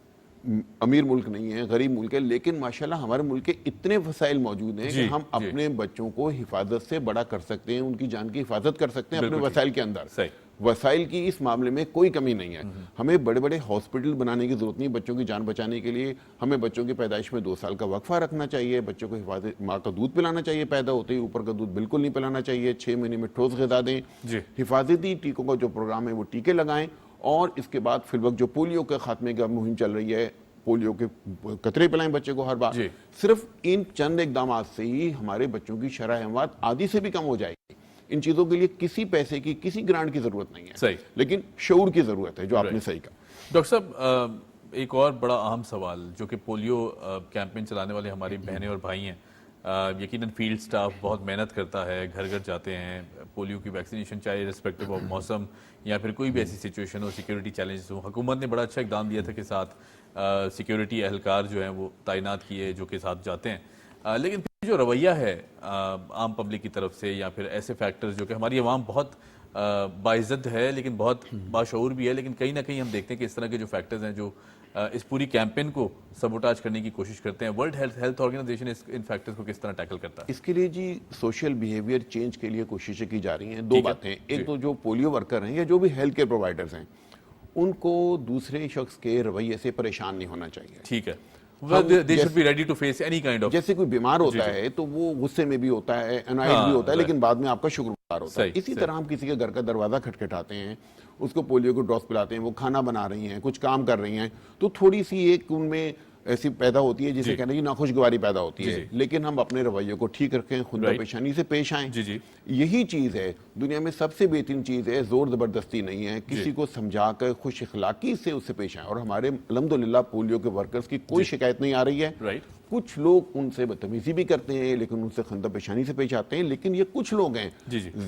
امیر ملک نہیں ہے، غریب ملک ہے، لیکن ماشاءاللہ ہمارے ملک کے اتنے وسائل موجود ہیں کہ ہم اپنے بچوں کو حفاظت سے بڑا کر سکتے ہیں، ان کی جان کی حفاظت کر سکتے ہیں اپنے وسائل کے اندر۔ وسائل کی اس معاملے میں کوئی کمی نہیں ہے۔ ہمیں بڑے بڑے ہاسپٹل بنانے کی ضرورت نہیں بچوں کی جان بچانے کے لیے۔ ہمیں بچوں کی پیدائش میں 2 سال کا وقفہ رکھنا چاہیے، بچوں کو ماں کا دودھ پلانا چاہیے، پیدا ہوتے ہی اوپر کا دودھ بالکل نہیں پلانا چاہیے، 6 مہینے میں ٹھوس غذا دیں۔ حفاظتی ٹیکوں کا جو پروگرام ہے وہ ٹیکے لگائیں، اور اس کے بعد فی الوقت جو پولیو کے خاتمے کی مہم چل رہی ہے، پولیو کے قطرے پلائیں بچے کو ہر بار۔ صرف ان چند اقدامات سے ہی ہمارے بچوں کی شرح اموات آدھی سے بھی کم ہو جائے گی۔ ان چیزوں کے لیے کسی پیسے کی، کسی گرانٹ کی ضرورت نہیں ہے، لیکن شعور کی ضرورت ہے، جو آپ نے صحیح کہا۔ ڈاکٹر صاحب، ایک اور بڑا اہم سوال جو کہ پولیو کیمپین چلانے والے ہماری بہنیں اور بھائی ہیں، یقیناً فیلڈ سٹاف بہت محنت کرتا ہے، گھر گھر جاتے ہیں، پولیو کی ویکسینیشن چاہے ریسپیکٹو آف موسم یا پھر کوئی بھی ایسی سچویشن ہو، سیکیورٹی چیلنجز ہو، حکومت نے بڑا اچھا اقدام دیا تھا کہ ساتھ سیکیورٹی اہلکار جو ہیں وہ تعینات کیے جو کہ ساتھ جاتے ہیں، لیکن پھر جو رویہ ہے عام پبلک کی طرف سے یا پھر ایسے فیکٹرز جو کہ ہماری عوام بہت باعزت ہے لیکن بہت باشعور بھی ہے، لیکن کہیں نہ کہیں ہم دیکھتے ہیں کہ اس طرح کے جو فیکٹرز ہیں جو اس پوری کیمپین کو سبوٹاج کرنے کی کوشش کرتے ہیں. ورلڈ ہیلتھ آرگنائزیشن ان فیکٹرز کو کس طرح ٹیکل کرتا ہے؟ اس کے لیے جی سوشل بیہیویئر چینج کے لیے کوششیں کی جا رہی ہیں. دو باتیں, ایک تو جو پولیو ورکر ہیں یا جو بھی ہیلتھ کیئر پرووائڈرز ہیں ان کو دوسرے شخص کے رویے سے پریشان نہیں ہونا چاہیے. ٹھیک ہے. They should be ready to face any kind of. جیسے کوئی بیمار ہوتا ہے تو وہ غصے میں بھی ہوتا ہے, انوائڈ بھی ہوتا ہے, لیکن بعد میں آپ کا شکر گزار ہوتا ہے. اسی طرح ہم کسی کے گھر کا دروازہ کھٹکھٹاتے ہیں, اس کو پولیو کو ڈراپس پلاتے ہیں, وہ کھانا بنا رہی ہیں, کچھ کام کر رہی ہیں, تو تھوڑی سی ایک ان میں ایسی پیدا ہوتی ہے جسے کہنا یہ ناخوشگواری پیدا ہوتی ہے, لیکن ہم اپنے رویے کو ٹھیک رکھیں, خندہ پیشانی سے پیش آئیں. یہی چیز ہے دنیا میں سب سے بہترین چیز ہے, زور زبردستی نہیں ہے, کسی کو سمجھا کر خوش اخلاقی سے اس سے پیش آئیں. اور ہمارے الحمدللہ پولیو کے ورکرز کی کوئی شکایت نہیں آ رہی ہے. کچھ لوگ ان سے بدتمیزی بھی کرتے ہیں لیکن ان سے خندہ پیشانی سے پیش آتے ہیں, لیکن یہ کچھ لوگ ہیں,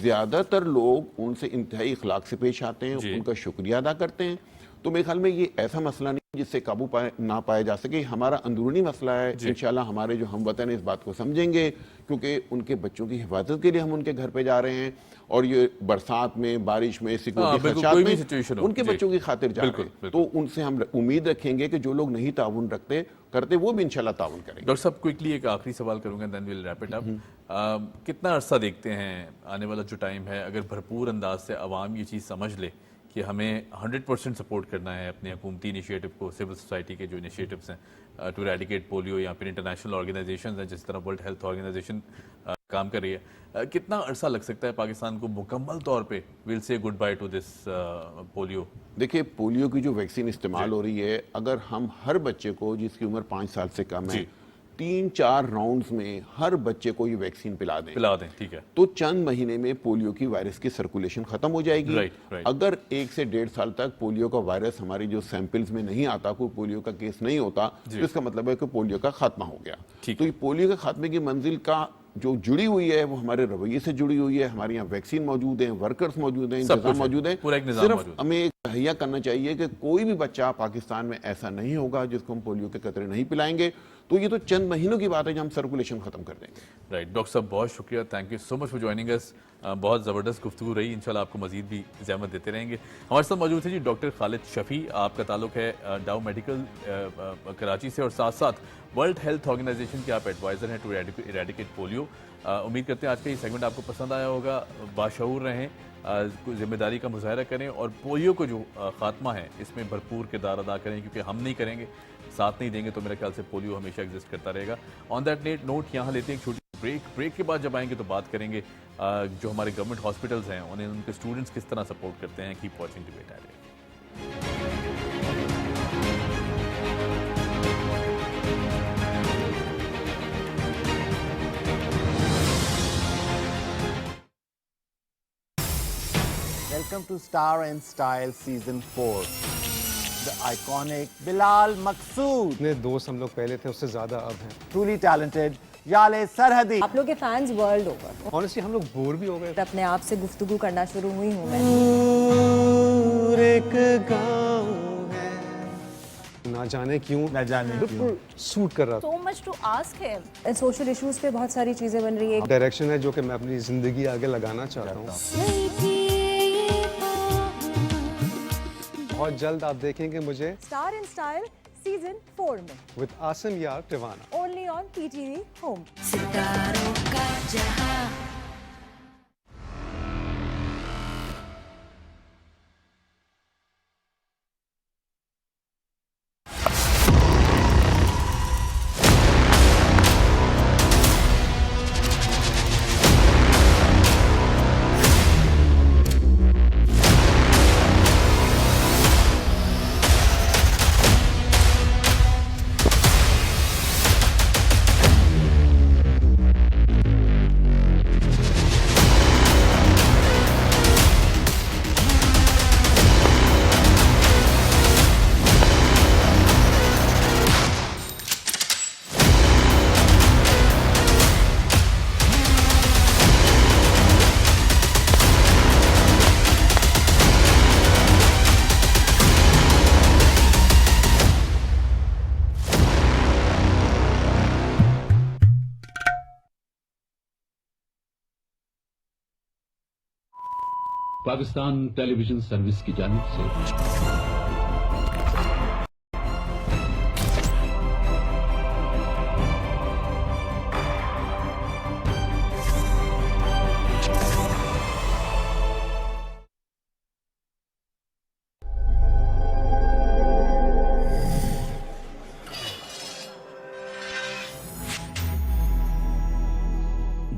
زیادہ تر لوگ ان سے انتہائی اخلاق سے پیش آتے ہیں, ان کا شکریہ ادا کرتے ہیں. تو میرے خیال میں یہ ایسا مسئلہ نہیں جس سے قابو نہ پایا جا سکے, ہمارا اندرونی مسئلہ ہے. انشاءاللہ ہمارے جو ہم وطن ہیں اس بات کو سمجھیں گے, کیونکہ ان کے بچوں کی حفاظت کے لیے ہم ان کے گھر پہ جا رہے ہیں, اور یہ برسات میں, بارش میں, سیکورٹی خدشات میں ان کے بچوں کی خاطر جا رہے ہیں. تو ان سے ہم امید رکھیں گے کہ جو لوگ نہیں تعاون کرتے وہ بھی انشاءاللہ تعاون کریں گے. ڈاکٹر صاحب کوئکلی ایک آخری سوال کروں گا, then we'll wrap it up. کتنا عرصہ دیکھتے ہیں آنے والا جو ٹائم ہے, اگر بھرپور انداز سے عوام یہ چیز سمجھ لے کہ ہمیں 100% سپورٹ کرنا ہے اپنے حکومتی انیشیٹو کو, سول سوسائٹی کے جو انیشیٹوز ہیں ٹو ایریڈیکیٹ پولیو, یا پھر انٹرنیشنل آرگنائزیشنز ہیں جس طرح ورلڈ ہیلتھ آرگنائزیشن کام کر رہی ہے, کتنا عرصہ لگ سکتا ہے پاکستان کو مکمل طور پہ ویل سے goodbye to this polio? دیکھیے پولیو کی جو ویکسین استعمال ہو رہی ہے, اگر ہم ہر بچے کو جس کی عمر 5 سال سے کم ہے 3-4 راؤنڈز میں ہر بچے کو یہ ویکسین پلا دیں, ٹھیک ہے, تو چند مہینے میں پولیو کی وائرس کی سرکولیشن ختم ہو جائے گی. اگر 1 سے 1.5 سال تک پولیو کا وائرس ہماری جو سیمپلز میں نہیں آتا, کوئی پولیو کا کیس نہیں ہوتا, تو اس کا مطلب ہے کہ پولیو کا خاتمہ ہو گیا. تو یہ پولیو کے خاتمے کی منزل کا جو جڑی ہوئی ہے وہ ہمارے رویے سے جڑی ہوئی ہے. ہمارے یہاں ویکسین موجود ہیں, ورکرز موجود ہیں, انتظام موجود ہیں, صرف ہمیں تہیا کرنا چاہیے کہ کوئی بھی بچہ پاکستان میں ایسا نہیں ہوگا جس کو ہم پولیو کے قطرے نہیں پلائیں گے. تو یہ تو چند مہینوں کی بات ہے جب ہم سرکولیشن ختم کر دیں گے. رائٹ, ڈاکٹر صاحب بہت شکریہ, thank you so much for joining us. بہت زبردست گفتگو رہی, انشاءاللہ آپ کو مزید بھی زحمت دیتے رہیں گے. ہمارے ساتھ موجود تھے جی ڈاکٹر خالد شفیع, آپ کا تعلق ہے ڈاؤ میڈیکل کراچی سے, اور ساتھ ساتھ ورلڈ ہیلتھ آرگنائزیشن کے آپ ایڈوائزر ہیں ٹو ایریڈیکیٹ پولیو. امید کرتے ہیں آج کا یہ سیگمنٹ آپ کو پسند آیا ہوگا. باشعور رہیں, ذمہ داری کا مظاہرہ کریں, اور پولیو کو جو خاتمہ ہے اس میں بھرپور کردار ادا کریں, کیونکہ ہم نہیں کریں گے, ساتھ نہیں دیں گے, تو میرے خیال سے پولیو ہمیشہ ایگزسٹ کرتا رہے گا. آن دیٹ نوٹ یہاں لیتے ہیں ایک چھوٹی بریک کے بعد جب آئیں گے تو بات کریں گے جو ہمارے گورنمنٹ ہاسپٹلز ہیں انہیں ان کے اسٹوڈنٹس کس طرح سپورٹ کرتے ہیں. Keep watching debate at. Welcome to Star and Style Season 4. The iconic Bilal Maqsood. اتنے دوست ہم لوگ پہلے تھے اس سے زیادہ اب ہیں. Truly talented یالے سرحدی. آپ لوگ کے فینز ورلڈ اوور. Honestly ہم لوگ بور بھی ہو گئے. اپنے آپ سے گفتگو کرنا شروع ہوئی ہوں میں. ایک گاؤں ہے نہ جانے کیوں بالکل سوٹ کر رہا تھا. So much to ask him. Social issues پہ بہت ساری چیزیں بن رہی ہے. ڈائریکشن ہے جو کہ میں اپنی زندگی آگے لگانا چاہتا ہوں. بہت جلد آپ دیکھیں گے مجھے اسٹار اینڈ اسٹائل سیزن 4 میں with عاصم یار ٹیوانا. only on PTV home. ستاروں کا جہاں. پاکستان ٹیلی ویژن سروس کی جانب سے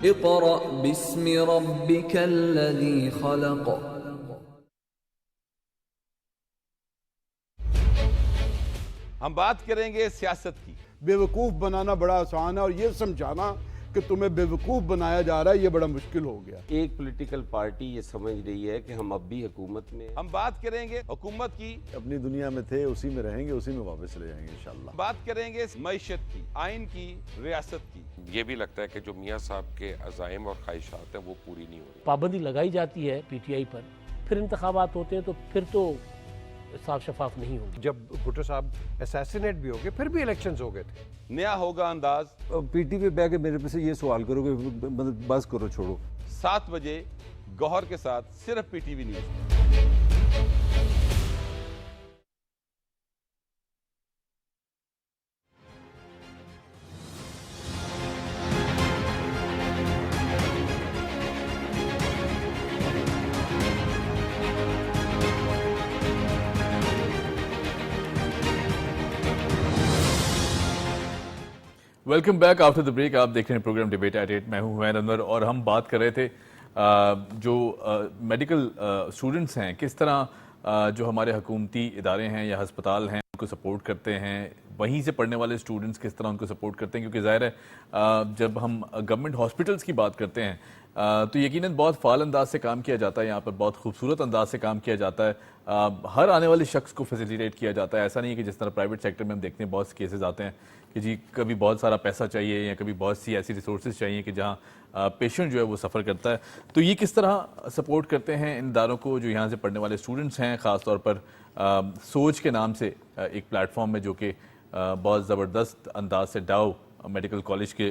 اقرأ باسم ربك الذي خلق ہم بات کریں گے سیاست کی۔ بیوقوف بنانا بڑا آسان ہے اور یہ سمجھانا کہ تمہیں بیوقوف بنایا جا رہا ہے یہ بڑا مشکل ہو گیا۔ ایک پولیٹیکل پارٹی یہ سمجھ رہی ہے کہ ہم اب بھی حکومت میں، ہم بات کریں گے حکومت کی، اپنی دنیا میں تھے اسی میں رہیں گے، اسی میں واپس چلے جائیں گے انشاءاللہ۔ بات کریں گے معیشت کی، آئین کی، ریاست کی۔ یہ بھی لگتا ہے کہ جو میاں صاحب کے عزائم اور خواہشات ہیں وہ پوری نہیں ہو رہی۔ پابندی لگائی جاتی ہے پی ٹی آئی پر، پھر انتخابات ہوتے ہیں تو پھر تو صاف شفاف نہیں ہوگی۔ جب بھٹو صاحب اسیسینیٹ بھی ہو گئے پھر بھی الیکشنز ہو گئے تھے۔ نیا ہوگا انداز۔ پی ٹی وی پہ کے میرے پہ سے یہ سوال کرو کہ بس کرو چھوڑو۔ 7 بجے گوہر کے ساتھ صرف P T V news. Welcome back after the break. آپ دیکھ رہے ہیں پروگرام ڈیبیٹ ایٹ 8۔ میں ہوں حمید انور اور ہم بات کر رہے تھے جو میڈیکل اسٹوڈنٹس ہیں کس طرح جو ہمارے حکومتی ادارے ہیں یا ہسپتال ہیں ان کو سپورٹ کرتے ہیں، وہیں سے پڑھنے والے اسٹوڈنٹس کس طرح ان کو سپورٹ کرتے ہیں، کیونکہ ظاہر ہے جب ہم گورنمنٹ ہاسپٹلس کی بات کرتے ہیں تو یقیناً بہت فعال انداز سے کام کیا جاتا ہے، یہاں پر بہت خوبصورت انداز سے کام کیا جاتا ہے، ہر آنے والے شخص کو فیسیلیٹیٹ کیا جاتا ہے۔ ایسا نہیں ہے کہ جس طرح پرائیویٹ سیکٹر میں ہم دیکھتے ہیں بہت سے کیسز آتے ہیں کہ جی کبھی بہت سارا پیسہ چاہیے یا کبھی بہت سی ایسی ریسورسز چاہیے کہ جہاں پیشنٹ جو ہے وہ سفر کرتا ہے۔ تو یہ کس طرح سپورٹ کرتے ہیں ان اداروں کو جو یہاں سے پڑھنے والے اسٹوڈنٹس ہیں، خاص طور پر سوچ کے نام سے ایک پلیٹ فارم ہے جو کہ بہت زبردست انداز سے ڈاؤ میڈیکل کالج کے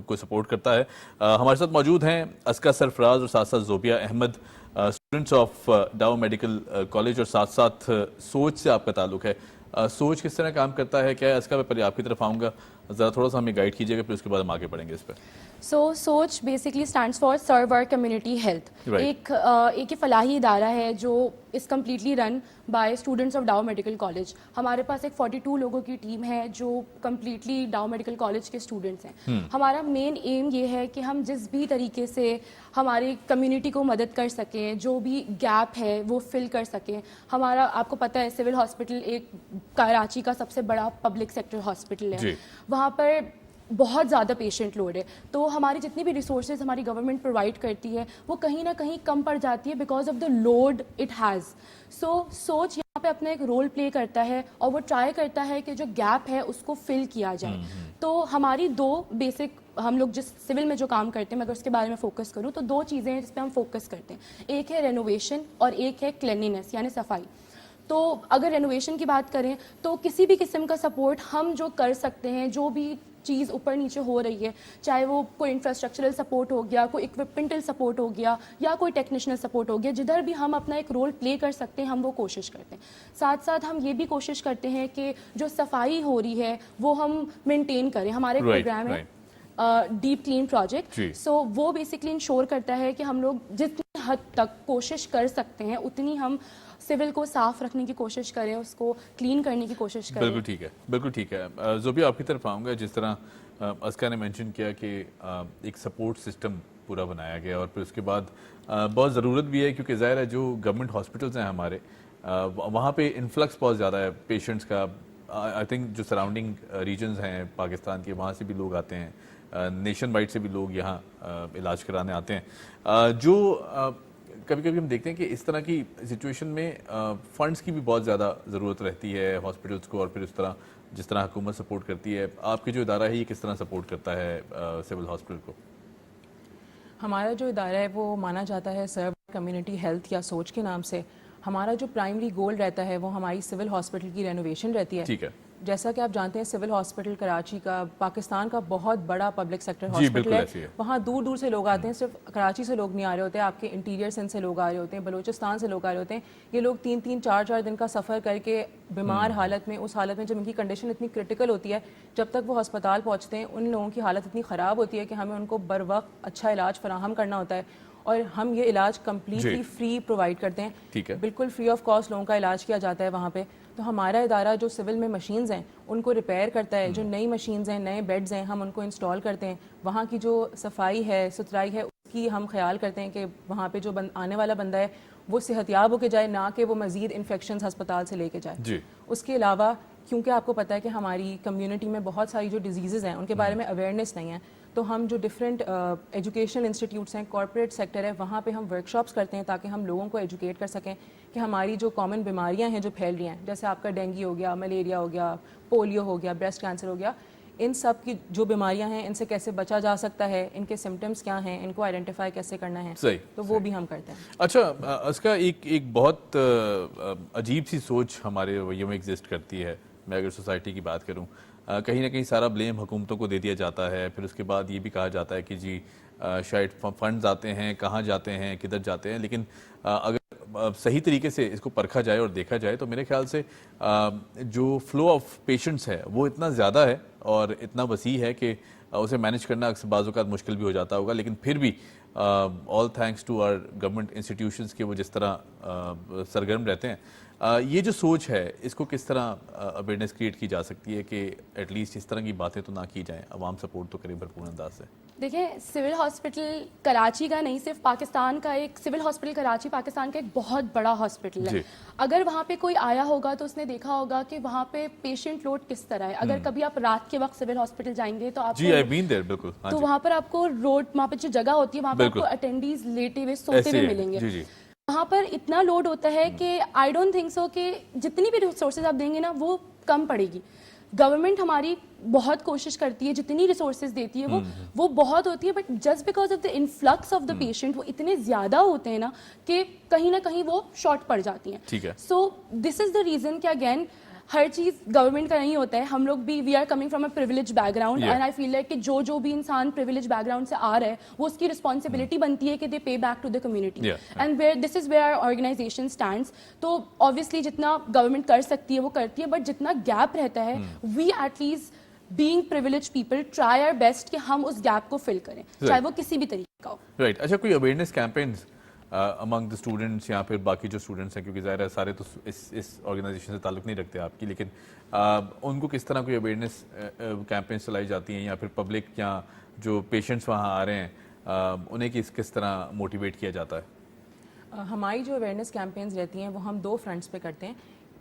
کو سپورٹ کرتا ہے۔ ہمارے ساتھ موجود ہیں اسکا سرفراز اور ساتھ ساتھ Zoobia Ahmed, students of Dow medical college, اور ساتھ ساتھ سوچ سے آپ کا تعلق ہے۔ سوچ کس طرح کام کرتا ہے، کیا ہے اسکا؟ میں پہلے آپ کی طرف آؤں گا، ذرا تھوڑا سا ہمیں گائیڈ کیجیے گا، پھر اس کے بعد ہم آگے بڑھیں گے اس پہ۔ Soch basically stands for serve our community health. ایک فلاحی ادارہ ہے جو is completely run by students of Dow medical college. ہمارے پاس ایک 42 لوگوں کی ٹیم ہے جو کمپلیٹلی ڈاؤ میڈیکل کالج کے اسٹوڈنٹس ہیں۔ ہمارا مین ایم یہ ہے کہ ہم جس بھی طریقے سے ہماری کمیونٹی کو مدد کر سکیں، جو بھی گیپ ہے وہ فل کر سکیں۔ ہمارا آپ کو پتہ ہے سول ہاسپٹل ایک کراچی کا سب سے بڑا پبلک سیکٹر ہاسپٹل ہے، وہاں پر بہت زیادہ پیشنٹ لوڈ ہے، تو ہماری جتنی بھی ریسورسز ہماری گورنمنٹ پرووائڈ کرتی ہے وہ کہیں نہ کہیں کم پڑ جاتی ہے because of the load it has. سوچ یہاں پہ اپنا ایک رول پلے کرتا ہے اور وہ ٹرائی کرتا ہے کہ جو گیپ ہے اس کو فل کیا جائے۔ تو ہماری 2 بیسک، ہم لوگ جس سول میں جو کام کرتے ہیں، میں اگر اس کے بارے میں فوکس کروں تو 2 چیزیں ہیں جس پہ ہم فوکس کرتے ہیں، ایک ہے رینوویشن اور ایک ہے کلینینس یعنی صفائی۔ تو اگر رینوویشن کی بات کریں تو کسی بھی قسم کا سپورٹ ہم جو کر سکتے ہیں، جو بھی چیز اوپر نیچے ہو رہی ہے، چاہے وہ کوئی انفراسٹرکچرل سپورٹ ہو گیا، کوئی اکوپمنٹل سپورٹ ہو گیا یا کوئی ٹیکنیشنل سپورٹ ہو گیا، جدھر بھی ہم اپنا ایک رول پلے کر سکتے ہیں ہم وہ کوشش کرتے ہیں۔ ساتھ ساتھ ہم یہ بھی کوشش کرتے ہیں کہ جو صفائی ہو رہی ہے وہ ہم مینٹین کریں۔ ہمارا ایک پروگرام ہے ڈیپ کلین پروجیکٹ، سو وہ بیسکلی انشور کرتا ہے کہ ہم لوگ جتنی حد تک کوشش کر سکتے ہیں اتنی ہم سول کو صاف رکھنے کی کوشش کریں، اس کو کلین کرنے کی کوشش کریں۔ بالکل ٹھیک ہے، بالکل ٹھیک ہے۔ زوبیہ آپ کی طرف آؤں گا، جس طرح اسکا نے مینشن کیا کہ ایک سپورٹ سسٹم پورا بنایا گیا اور پھر اس کے بعد بہت ضرورت بھی ہے، کیونکہ ظاہر ہے جو گورنمنٹ ہاسپٹلس ہیں ہمارے وہاں پہ انفلکس بہت زیادہ ہے پیشنٹس کا۔ آئی تھنک جو سراؤنڈنگ ریجنز ہیں پاکستان کے وہاں سے بھی لوگ آتے ہیں، نیشن وائڈ سے بھی لوگ یہاں علاج کرانے آتے ہیں۔ جو کبھی کبھی ہم دیکھتے ہیں کہ اس طرح کی سچویشن میں فنڈز کی بھی بہت زیادہ ضرورت رہتی ہے ہاسپٹلس کو, اور پھر اس طرح جس طرح حکومت سپورٹ کرتی ہے, آپ کی جو ادارہ ہے یہ کس طرح سپورٹ کرتا ہے سول ہاسپٹل کو؟ ہمارا جو ادارہ ہے وہ مانا جاتا ہے سرو کمیونٹی ہیلتھ یا سوچ کے نام سے. ہمارا جو پرائمری گول رہتا ہے وہ ہماری سول ہاسپٹل کی رینوویشن رہتی ہے. ٹھیک ہے. جیسا کہ آپ جانتے ہیں سول ہاسپٹل کراچی کا پاکستان کا بہت بڑا پبلک سیکٹر ہاسپٹل ہے. وہاں دور دور سے لوگ آتے ہیں, صرف کراچی سے لوگ نہیں آ رہے ہوتے, آپ کے انٹیریئر سندھ سے لوگ آ رہے ہوتے ہیں, بلوچستان سے لوگ آ رہے ہوتے ہیں. یہ لوگ 3-3 4-4 دن کا سفر کر کے بیمار حالت میں, اس حالت میں جب ان کی کنڈیشن اتنی کرٹیکل ہوتی ہے, جب تک وہ ہسپتال پہنچتے ہیں ان لوگوں کی حالت اتنی خراب ہوتی ہے کہ ہمیں ان کو بر وقت اچھا علاج فراہم کرنا ہوتا ہے. اور ہم یہ علاج کمپلیٹلی فری پرووائڈ کرتے ہیں, بالکل فری آف کاسٹ لوگوں کا علاج کیا جاتا ہے وہاں پہ. تو ہمارا ادارہ جو سول میں مشینز ہیں ان کو ریپیئر کرتا ہے, جو نئی مشینز ہیں, نئے بیڈز ہیں, ہم ان کو انسٹال کرتے ہیں. وہاں کی جو صفائی ہے, ستھرائی ہے, اس کی ہم خیال کرتے ہیں کہ وہاں پہ جو آنے والا بندہ ہے وہ صحت یاب ہو کے جائے, نہ کہ وہ مزید انفیکشنز ہسپتال سے لے کے جائے. اس کے علاوہ کیونکہ آپ کو پتہ ہے کہ ہماری کمیونٹی میں بہت ساری جو ڈیزیزز ہیں ان کے بارے میں اویئرنیس نہیں ہے, تو ہم جو ڈفرینٹ ایجوکیشنل انسٹیٹیوٹس ہیں, کارپوریٹ سیکٹر ہے, وہاں پہ ہم ورک شاپس کرتے ہیں تاکہ ہم لوگوں کو ایجوکیٹ کر سکیں کہ ہماری جو کامن بیماریاں ہیں جو پھیل رہی ہیں, جیسے آپ کا ڈینگی ہو گیا, ملیریا ہو گیا, پولیو ہو گیا, بریسٹ کینسر ہو گیا, ان سب کی جو بیماریاں ہیں ان سے کیسے بچا جا سکتا ہے, ان کے سمٹمز کیا ہیں, ان کو آئیڈینٹیفائی کیسے کرنا ہے, تو وہ بھی ہم کرتے ہیں. اچھا, اس کا ایک بہت عجیب سی سوچ ہمارے رویوں میں ایگزسٹ کرتی ہے. میں اگر سوسائٹی کی بات کروں, کہیں نہ کہیں سارا بلیم حکومتوں کو دے دیا جاتا ہے. پھر اس کے بعد یہ بھی کہا جاتا ہے کہ جی شاید فنڈز آتے ہیں, کہاں جاتے ہیں, کدھر جاتے ہیں. لیکن اگر صحیح طریقے سے اس کو پرکھا جائے اور دیکھا جائے تو میرے خیال سے جو فلو آف پیشنٹس ہے وہ اتنا زیادہ ہے اور اتنا وسیع ہے کہ اسے مینیج کرنا اکثر بعض اوقات مشکل بھی ہو جاتا ہوگا. لیکن پھر بھی all thanks to our government institutions کے وہ جس طرح سرگرم رہتے ہیں. یہ جو سوچ ہے اس کو کس طرح اویئرنیس کریٹ کی جا سکتی ہے کہ ایٹ لیسٹ اس طرح کی باتیں تو نہ کی جائیں, عوام سپورٹ تو کرے بھرپور انداز سے؟ دیکھیں, سول ہاسپٹل کراچی کا نہیں, صرف پاکستان کا ایک سول ہاسپٹل کراچی پاکستان کا ایک بہت بڑا ہاسپٹل ہے. اگر وہاں پہ کوئی آیا ہوگا تو اس نے دیکھا ہوگا کہ وہاں پہ پیشنٹ لوڈ کس طرح ہے. اگر کبھی آپ رات کے وقت سول ہاسپٹل جائیں گے تو آپ تو وہاں پر آپ کو روڈ, وہاں پہ جو جگہ ہوتی ہے وہاں پہ آپ کو اٹینڈیز لیٹے ہوئے سوتے ہوئے ملیں گے. وہاں پر اتنا لوڈ ہوتا ہے کہ آئی ڈونٹ تھنک سو کہ جتنی بھی ریسورسز آپ دیں گے نا وہ کم پڑے گی. گورنمنٹ ہماری بہت کوشش کرتی ہے, جتنی ریسورسز دیتی ہے وہ بہت ہوتی ہے, but just because of the influx of the patient وہ اتنے زیادہ ہوتے ہیں نا کہ کہیں نہ کہیں وہ شارٹ پڑ جاتی ہیں. سو دس از دا ریزن کہ اگین ہر چیز گورنمنٹ کا نہیں ہوتا ہے. ہم لوگ بھی we are coming from a privilege background, and I feel like کہ جو بھی انسان پریویلیج بیک گراؤنڈ سے آ رہا ہے وہ اس کی رسپانسبلٹی بنتی ہے کہ they pay back to the community, and this is where our organization stands. تو آبویسلی جتنا گورنمنٹ کر سکتی ہے وہ کرتی ہے, بٹ جتنا گیپ رہتا ہے we at least being privileged people try our best کہ ہم اس گیپ کو فل کریں, چاہے وہ کسی بھی طریقے کا ہو. رائٹ. اچھا, کوئی awareness campaigns Umang the students یا پھر باقی جو اسٹوڈنٹس ہیں, کیونکہ ظاہر ہے سارے تو اس آرگنائزیشن سے تعلق نہیں رکھتے آپ کی, لیکن ان کو کس طرح کوئی اویئرنیس کیمپینز چلائی جاتی ہیں, یا پھر پبلک یا جو پیشنٹس وہاں آ رہے ہیں انہیں کس طرح موٹیویٹ کیا جاتا ہے؟ ہماری جو اویئرنیس کیمپینز رہتی ہیں وہ ہم 2 فرنٹس پہ کرتے ہیں.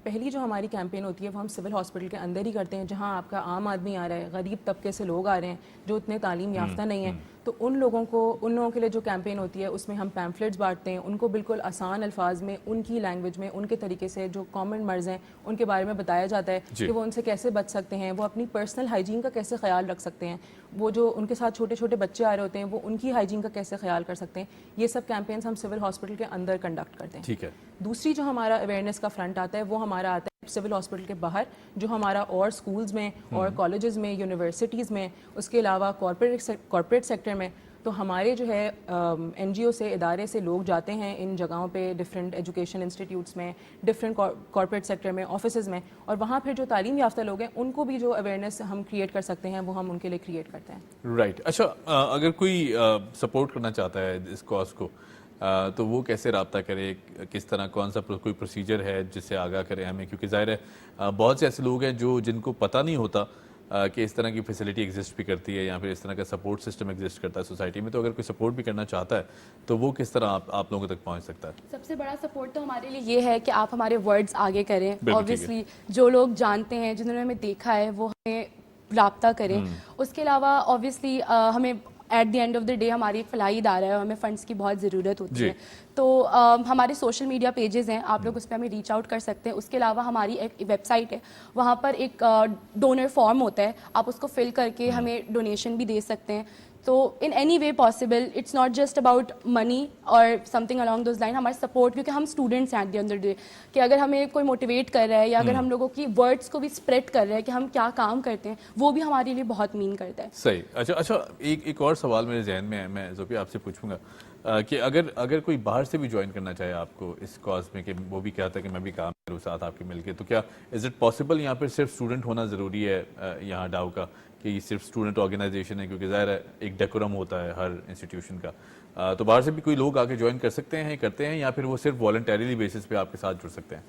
پہلی جو ہماری کیمپین ہوتی ہے وہ ہم سول ہاسپٹل کے اندر ہی کرتے ہیں, جہاں آپ کا عام آدمی آ رہا ہے, غریب طبقے سے لوگ آ رہے ہیں جو اتنے تعلیم یافتہ نہیں ہیں. تو ان لوگوں کے لیے جو کیمپین ہوتی ہے اس میں ہم پیمفلیٹس بانٹتے ہیں, ان کو بالکل آسان الفاظ میں, ان کی لینگویج میں, ان کے طریقے سے جو کامن مرض ہیں ان کے بارے میں بتایا جاتا ہے کہ وہ ان سے کیسے بچ سکتے ہیں, وہ اپنی پرسنل ہائیجین کا کیسے خیال رکھ سکتے ہیں, وہ جو ان کے ساتھ چھوٹے چھوٹے بچے آ رہے ہوتے ہیں وہ ان کی ہائیجین کا کیسے خیال کر سکتے ہیں. یہ سب کیمپینس ہم سول ہاسپٹل کے اندر کنڈکٹ کرتے ہیں. ٹھیک ہے. دوسری جو ہمارا اویئرنیس کا فرنٹ آتا ہے وہ ہمارا آتا ہے سول ہاسپٹل کے باہر, جو ہمارا اور اسکولز میں اور کالجز میں, یونیورسٹیز میں, اس کے علاوہ کارپوریٹ سیکٹر میں. تو ہمارے جو ہے این جی او سے, ادارے سے لوگ جاتے ہیں ان جگہوں پہ, ڈفرینٹ ایجوکیشن انسٹیٹیوٹس میں, ڈفرینٹ کارپوریٹ سیکٹر میں, آفیسز میں, اور وہاں پھر جو تعلیم یافتہ لوگ ہیں ان کو بھی جو اویئرنیس ہم کریٹ کر سکتے ہیں وہ ہم ان کے لیے کریٹ کرتے ہیں. رائٹ. اچھا, اگر کوئی سپورٹ کرنا چاہتا ہے اس کاز کو تو وہ کیسے رابطہ کرے, کس طرح, کون سا کوئی پروسیجر ہے جس سے آگاہ کرے ہمیں, کیونکہ ظاہر ہے بہت سے ایسے لوگ ہیں جن کو پتہ نہیں ہوتا کہ اس طرح کی فیسلٹی ایگزسٹ بھی کرتی ہے یا پھر اس طرح کا سپورٹ سسٹم ایگزسٹ کرتا ہے سوسائٹی میں. تو اگر کوئی سپورٹ بھی کرنا چاہتا ہے تو وہ کس طرح آپ لوگوں تک پہنچ سکتا ہے؟ سب سے بڑا سپورٹ تو ہمارے لیے یہ ہے کہ آپ ہمارے ورڈز آگے کریں. آبویسلی جو لوگ جانتے ہیں, جنہوں نے ہمیں دیکھا ہے, وہ ہمیں رابطہ کریں. اس کے علاوہ آبویسلی ہمیں at the end of the day ہماری ایک فلاحی ادارہ ہے اور ہمیں فنڈس کی بہت ضرورت ہوتی ہے. تو ہمارے سوشل میڈیا پیجز ہیں, آپ لوگ اس پہ ہمیں ریچ آؤٹ کر سکتے ہیں. اس کے علاوہ ہماری ایک ویب سائٹ ہے, وہاں پر ایک ڈونر فارم ہوتا ہے, آپ اس کو فل کر کے ہمیں ڈونیشن بھی دے سکتے ہیں. تو in any way possible, it's not just about money اور something along those lines, ہمارا سپورٹ, کیونکہ ہم اسٹوڈنٹس ہیں at the end of the day, کہ اگر ہمیں کوئی موٹیویٹ کر رہا ہے یا اگر ہم لوگوں کی ورڈس کو بھی اسپریڈ کر رہا ہے کہ ہم کیا کام کرتے ہیں, وہ بھی ہمارے لیے بہت مین کرتا ہے. صحیح. اچھا ایک اور سوال میرے ذہن میں ہے, میں زوفیہ آپ سے پوچھوں گا کہ اگر کوئی باہر سے بھی جوائن کرنا چاہے آپ کو اس کاز میں, کہ وہ بھی کہتا ہے کہ میں بھی کام کروں ساتھ آپ کے مل کے, تو کیا از اٹ پاسبل؟ یہاں پہ صرف اسٹوڈنٹ ہونا ضروری ہے یہاں ڈاؤ کا, کہ یہ صرف اسٹوڈنٹ آرگنائزیشن ہے؟ کیونکہ ظاہر ہے ایک ڈیکورم ہوتا ہے ہر انسٹیٹیوشن کا, تو باہر سے بھی کوئی لوگ آ کے جوائن کر سکتے ہیں, کرتے ہیں, یا پھر وہ صرف والنٹریلی بیسس پہ آپ کے ساتھ جڑ سکتے ہیں؟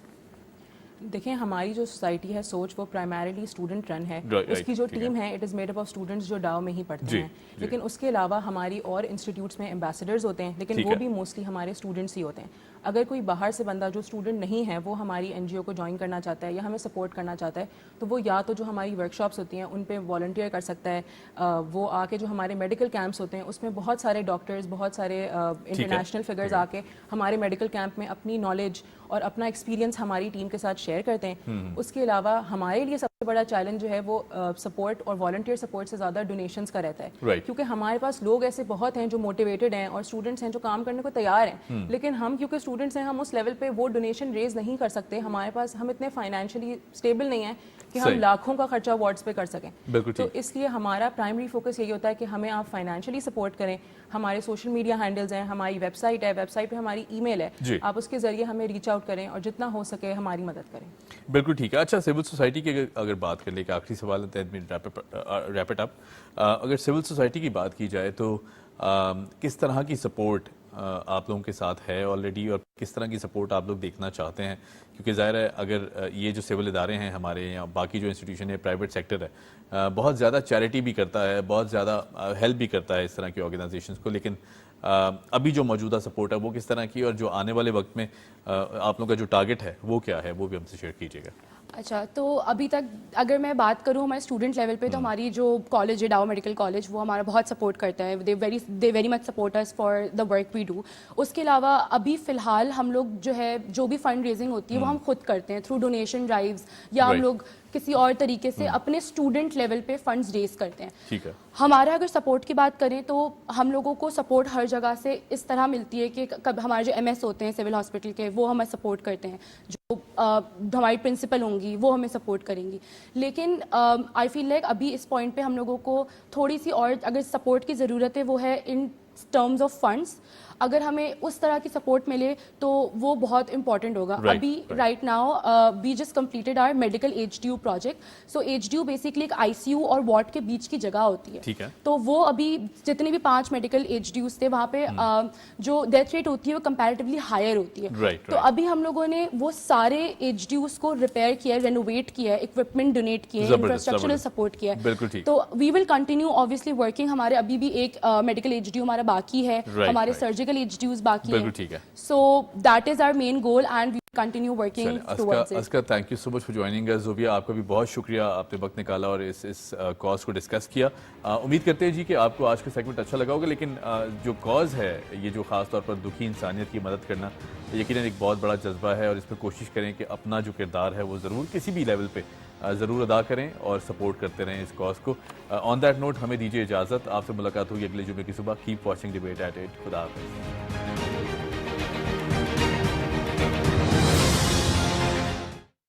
دیکھیں, ہماری جو سوسائٹی ہے سوچ وہ پرائمریلی اسٹوڈنٹ رن ہے. اس کی جو ٹیم ہے it is made up of students جو ڈاؤ میں ہی پڑھتے ہیں. لیکن اس کے علاوہ ہماری اور انسٹیٹیوٹس میں ایمبیسڈرز ہوتے ہیں, لیکن وہ بھی موسٹلی ہمارے اسٹوڈنٹس ہی ہوتے ہیں. اگر کوئی باہر سے بندہ جو اسٹوڈنٹ نہیں ہے وہ ہماری این جی او کو جوائن کرنا چاہتا ہے یا ہمیں سپورٹ کرنا چاہتا ہے, تو وہ یا تو جو ہماری ورک شاپس ہوتی ہیں ان پہ والنٹیئر کر سکتا ہے. وہ آ کے جو ہمارے میڈیکل کیمپس ہوتے ہیں اس میں بہت سارے ڈاکٹرز, بہت سارے انٹرنیشنل فگرز آ کے ہمارے میڈیکل کیمپ میں اپنی نالج اور اپنا ایکسپیرینس ہماری ٹیم کے ساتھ شیئر کرتے ہیں. اس کے علاوہ ہمارے لیے سب سے بڑا چیلنج جو ہے وہ سپورٹ اور والنٹیئر سپورٹ سے زیادہ ڈونیشنز کا رہتا ہے, کیونکہ ہمارے پاس لوگ ایسے بہت ہیں جو موٹیویٹڈ ہیں اور اسٹوڈنٹس ہیں جو کام کرنے کو تیار ہیں, لیکن ہم کیونکہ اسٹوڈنٹس ہیں ہم اس لیول پہ وہ ڈونیشن ریز نہیں کر سکتے. ہمارے پاس ہم اتنے فائنینشلی اسٹیبل نہیں ہیں کہ ہم لاکھوں کا خرچہ وارڈس پہ کر سکیں. تو اس لیے ہمارا پرائمری فوکس یہی ہوتا ہے کہ ہمیں آپ فائنینشلی سپورٹ کریں. ہمارے سوشل میڈیا ہینڈلز ہیں, ہماری ویب سائٹ ہے, ویب سائٹ پہ ہماری ای میل ہے, آپ اس کے ذریعے ہمیں ریچ آؤٹ کریں اور جتنا ہو سکے ہماری مدد کریں. بالکل ٹھیک ہے. اچھا, سول سوسائٹی کی اگر بات کر لیں, کہ آخری سوال ہے, ریپ اٹ اپ, اگر سول سوسائٹی کی بات کی جائے تو کس طرح کی سپورٹ آپ لوگوں کے ساتھ ہے آلریڈی, اور کس طرح کی سپورٹ آپ لوگ دیکھنا چاہتے ہیں؟ کیونکہ ظاہر ہے اگر یہ جو سول ادارے ہیں ہمارے, یا باقی جو انسٹیٹیوشن ہے, پرائیویٹ سیکٹر ہے, بہت زیادہ چیریٹی بھی کرتا ہے, بہت زیادہ ہیلپ بھی کرتا ہے اس طرح کی آرگنائزیشنس کو, لیکن ابھی جو موجودہ سپورٹ ہے وہ کس طرح کی, اور جو آنے والے وقت میں آپ لوگوں کا جو ٹارگٹ ہے وہ کیا ہے, وہ بھی ہم سے شیئر کیجیے گا. اچھا, تو ابھی تک اگر میں بات کروں ہمارے اسٹوڈنٹ لیول پہ, تو ہماری جو کالج ہے ڈاؤ میڈیکل کالج, وہ ہمارا بہت سپورٹ کرتا ہے. They very much support us for the work we do. اس کے علاوہ ابھی فی الحال ہم لوگ جو ہے جو بھی فنڈ ریزنگ ہوتی ہے وہ ہم خود کرتے ہیں تھرو ڈونیشن ڈرائیوز, یا ہم لوگ کسی اور طریقے سے اپنے اسٹوڈنٹ لیول پہ فنڈز ریز کرتے ہیں. ٹھیک ہے. ہمارا اگر سپورٹ کی بات کریں تو ہم لوگوں کو سپورٹ ہر جگہ سے اس طرح ملتی ہے کہ ہمارے جو ایم ایس ہوتے ہیں سول ہاسپٹل کے, وہ ہمیں سپورٹ کرتے ہیں, جو ہماری پرنسپل ہوں گی وہ ہمیں سپورٹ کریں گی. لیکن آئی فیل لائک ابھی اس پوائنٹ پہ ہم لوگوں کو تھوڑی سی اور اگر سپورٹ کی ضرورت ہے, وہ ہے ان ٹرمز آف فنڈس. اگر ہمیں اس طرح کی سپورٹ ملے تو وہ بہت امپورٹنٹ ہوگا. ابھی right now we just completed our medical H D U project. So H D U basically ایک آئی سی یو اور وارڈ کے بیچ کی جگہ ہوتی ہے. تو وہ ابھی جتنے بھی 5 میڈیکل ایچ ڈی یوز تھے, وہاں پہ جو ڈیتھ ریٹ ہوتی ہے وہ کمپیریٹیولی ہائر ہوتی ہے. تو ابھی ہم لوگوں نے وہ سارے ایچ ڈی یوز کو ریپیئر کیا ہے, رینوویٹ کیا ہے, اکوپمنٹ ڈونیٹ کیے ہیں, انفراسٹرکچرل سپورٹ کیا ہے. تو وی ول کنٹینیو آبویسلی ورکنگ. ہمارے ابھی بھی ایک میڈیکل ایچ ڈی یو ہمارا باقی ہے, ہمارے سرجیکل ایچ ڈی یوز باقی. So that is our main goal and we continue working towards it. اسکا, thank you so much for joining us. زوفیہ, آپ کا بھی بہت شکریہ, آپ نے وقت نکالا اور اس کاز کو ڈسکس کیا. امید کرتے ہیں جی کہ آپ کو آج کا سیگمنٹ اچھا لگا ہوگا. لیکن جو کاز ہے, یہ جو خاص طور پر دکھی انسانیت کی مدد کرنا, یقیناً ایک بہت بڑا جذبہ ہے, اور اس پہ کوشش کریں کہ اپنا جو کردار ہے وہ ضرور کسی بھی لیول پہ ضرور ادا کریں اور سپورٹ کرتے رہیں اس کاز کو. آن دیٹ نوٹ ہمیں دیجیے اجازت, آپ سے ملاقات ہوگی اگلے جمعے کی صبح. Keep watching debate at 8. خدا حافظ.